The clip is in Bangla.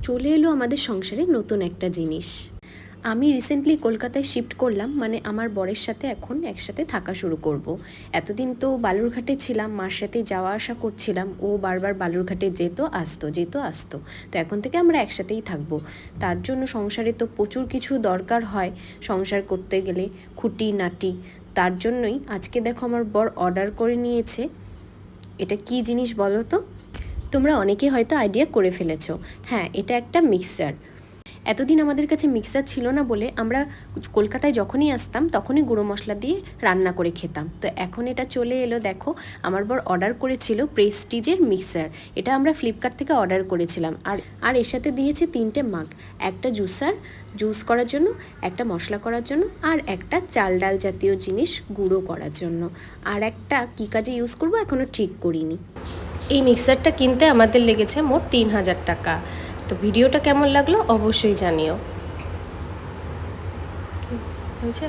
চলে এলো আমাদের সংসারে নতুন একটা জিনিস। আমি রিসেন্টলি কলকাতায় শিফট করলাম, মানে আমার বরের সাথে এখন একসাথে থাকা শুরু করব। এতদিন তো বালুরঘাটে ছিলাম, মার সাথে যাওয়া আসা করছিলাম, ও বারবার বালুরঘাটে যেত আসতো। তো এখন থেকে আমরা একসাথেই থাকবো। তার জন্য সংসারে তো প্রচুর কিছু দরকার হয় সংসার করতে গেলে, খুঁটিনাটি। তার জন্যই আজকে দেখো আমার বর অর্ডার করে নিয়েছে। এটা কি জিনিস বলো তো? তোমরা অনেকে হয়তো আইডিয়া করে ফেলেছো। হ্যাঁ, এটা একটা মিক্সার। এতদিন আমাদের কাছে মিক্সার ছিল না বলে আমরা কলকাতায় যখনই আসতাম তখনই গুঁড়ো মশলা দিয়ে রান্না করে খেতাম। তো এখন এটা চলে এলো, দেখো আমার বর অর্ডার করেছিল প্রেস্টিজের মিক্সার। এটা আমরা ফ্লিপকার্ট থেকে অর্ডার করেছিলাম। আর এর সাথে দিয়েছে 3টে মাগ, একটা জুসার জুস করার জন্য, একটা মশলা করার জন্য, আর একটা চাল ডাল জাতীয় জিনিস গুঁড়ো করার জন্য। আর একটা কী কাজে ইউজ করবো এখনও ঠিক করিনি। এই মিক্সারটা কিনতে আমাদের লেগেছে মোট 3000 টাকা। তো ভিডিওটা কেমন লাগলো অবশ্যই জানিও। হয়েছে।